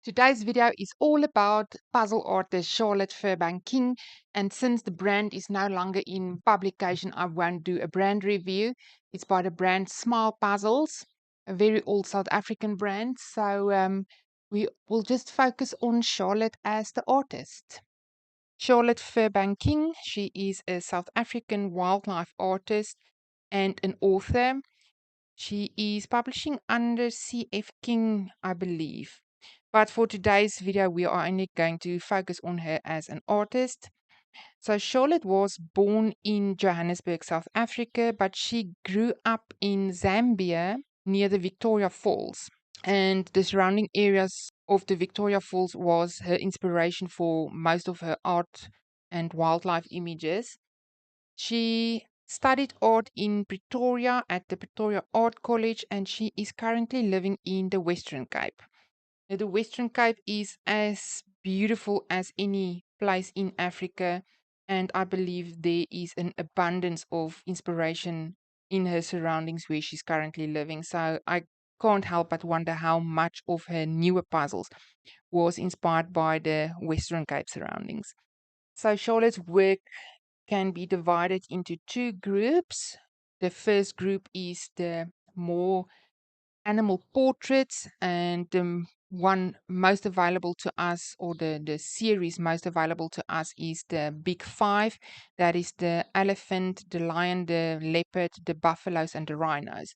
Today's video is all about puzzle artist Charlotte Firbank-King, and since the brand is no longer in publication, I won't do a brand review. It's by the brand Smile Puzzles, a very old South African brand. So we will just focus on Charlotte as the artist. Charlotte Firbank-King, she is a South African wildlife artist and an author. She is publishing under CF King, I believe. But for today's video, we are only going to focus on her as an artist. So Charlotte was born in Johannesburg, South Africa, but she grew up in Zambia near the Victoria Falls. And the surrounding areas of the Victoria Falls was her inspiration for most of her art and wildlife images. She studied art in Pretoria at the Pretoria Art College, and she is currently living in the Western Cape. Now, the Western Cape is as beautiful as any place in Africa, and I believe there is an abundance of inspiration in her surroundings where she's currently living. So I can't help but wonder how much of her newer puzzles was inspired by the Western Cape surroundings. So Charlotte's work can be divided into two groups. The first group is the more animal portraits, and the one most available to us, or the series most available to us, is the Big Five. That is the elephant, the lion, the leopard, the buffaloes, and the rhinos.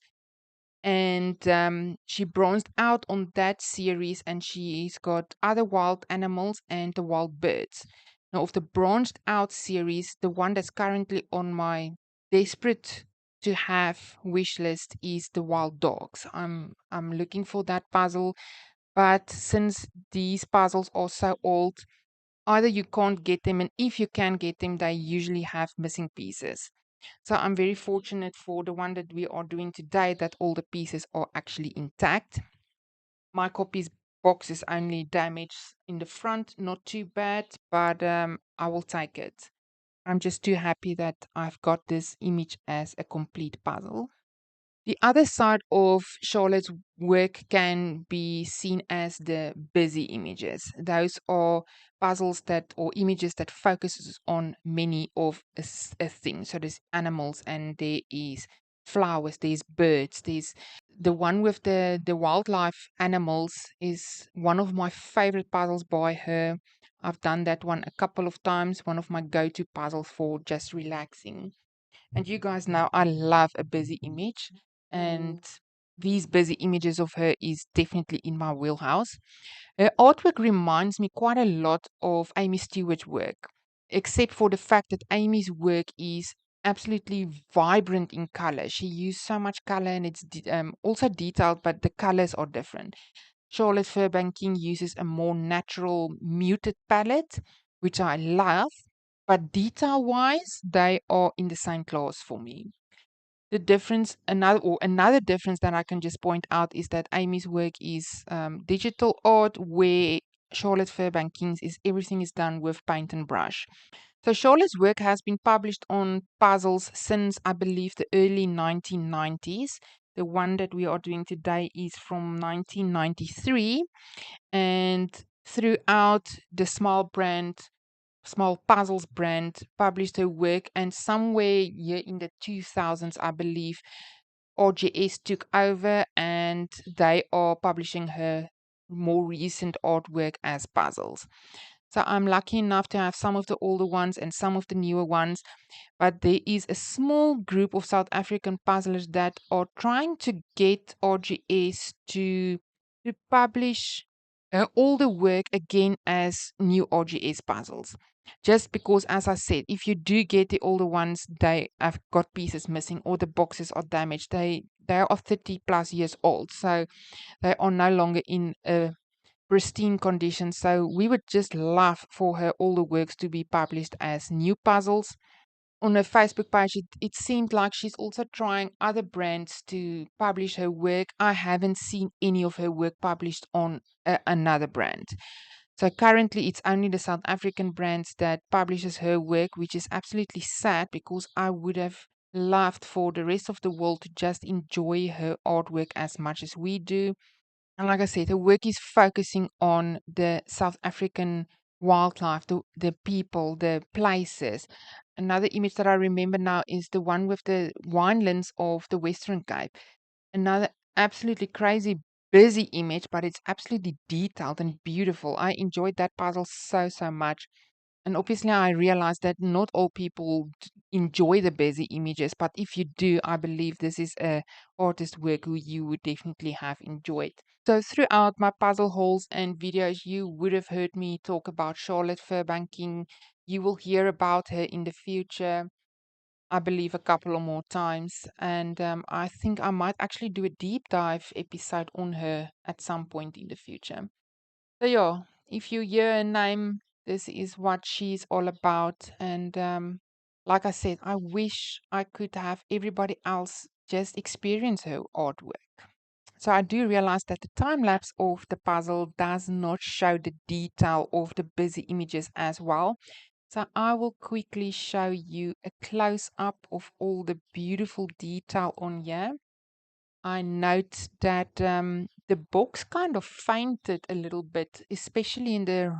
And she bronzed out on that series, and she's got other wild animals and the wild birds. Now, of the bronzed out series, the one that's currently on my desperate to have wish list is the wild dogs. I'm looking for that puzzle, but since these puzzles are so old, either you can't get them, and if you can get them, they usually have missing pieces. So I'm very fortunate for the one that we are doing today that all the pieces are actually intact. My copy's box is only damaged in the front, not too bad, but I will take it. I'm just too happy that I've got this image as a complete puzzle. The other side of Charlotte's work can be seen as the busy images. Those are puzzles that, or images that focuses on many of a thing. So there's animals, and there is flowers, there's birds, there's the one with the wildlife animals is one of my favorite puzzles by her. I've done that one a couple of times, one of my go-to puzzles for just relaxing. And you guys know I love a busy image, and these busy images of her is definitely in my wheelhouse. Her artwork reminds me quite a lot of Aimee Stewart's work, except for the fact that Aimee's work is absolutely vibrant in color. She used so much color, and it's also detailed, but the colors are different. Charlotte Firbank-King uses a more natural, muted palette, which I love, but detail-wise, they are in the same class for me. The difference, another difference that I can just point out, is that Aimee's work is digital art, where Charlotte Firbank-King's is everything is done with paint and brush. So Charlotte's work has been published on puzzles since, I believe, the early 1990s. The one that we are doing today is from 1993, and throughout the Small Puzzles brand published her work, and somewhere here in the 2000s, I believe, RGS took over, and they are publishing her more recent artwork as puzzles. So I'm lucky enough to have some of the older ones and some of the newer ones, but there is a small group of South African puzzlers that are trying to get RGS to publish all the work again as new RGS puzzles. Just because, as I said, if you do get the older ones, they have got pieces missing or the boxes are damaged. They are 30 plus years old, so they are no longer in a pristine condition. So we would just love for her older works to be published as new puzzles. On her Facebook page, it seemed like she's also trying other brands to publish her work. I haven't seen any of her work published on another brand. So currently, it's only the South African brands that publishes her work, which is absolutely sad, because I would have loved for the rest of the world to just enjoy her artwork as much as we do. And like I said, the work is focusing on the South African wildlife, the people, the places. Another image that I remember now is the one with the winelands of the Western Cape. Another absolutely crazy busy image, but it's absolutely detailed and beautiful. I enjoyed that puzzle so much. And obviously, I realize that not all people enjoy the busy images, but if you do, I believe this is a artist work who you would definitely have enjoyed. So throughout my puzzle hauls and videos, you would have heard me talk about Charlotte Firbank-King. You will hear about her in the future, I believe a couple or more times. And I think I might actually do a deep dive episode on her at some point in the future. So yeah, if you hear a name, this is what she's all about. And like I said, I wish I could have everybody else just experience her artwork. So I do realize that the time lapse of the puzzle does not show the detail of the busy images as well. So I will quickly show you a close up of all the beautiful detail on here. I note that the box kind of fainted a little bit, especially in the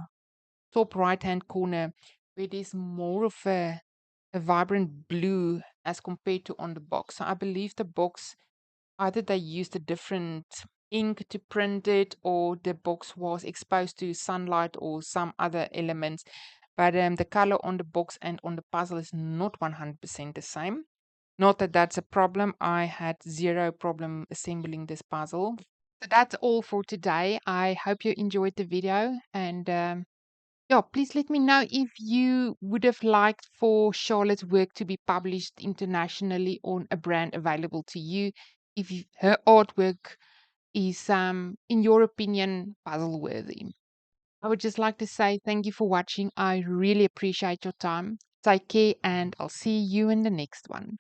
top right hand corner, where there's more of a vibrant blue as compared to on the box. So I believe the box, either they used a different ink to print it, or the box was exposed to sunlight or some other elements. But the color on the box and on the puzzle is not 100% the same. Not that that's a problem. I had zero problem assembling this puzzle. So that's all for today. I hope you enjoyed the video. And yeah, please let me know if you would have liked for Charlotte's work to be published internationally on a brand available to you. If her artwork is, in your opinion, puzzle worthy. I would just like to say thank you for watching. I really appreciate your time. Take care, and I'll see you in the next one.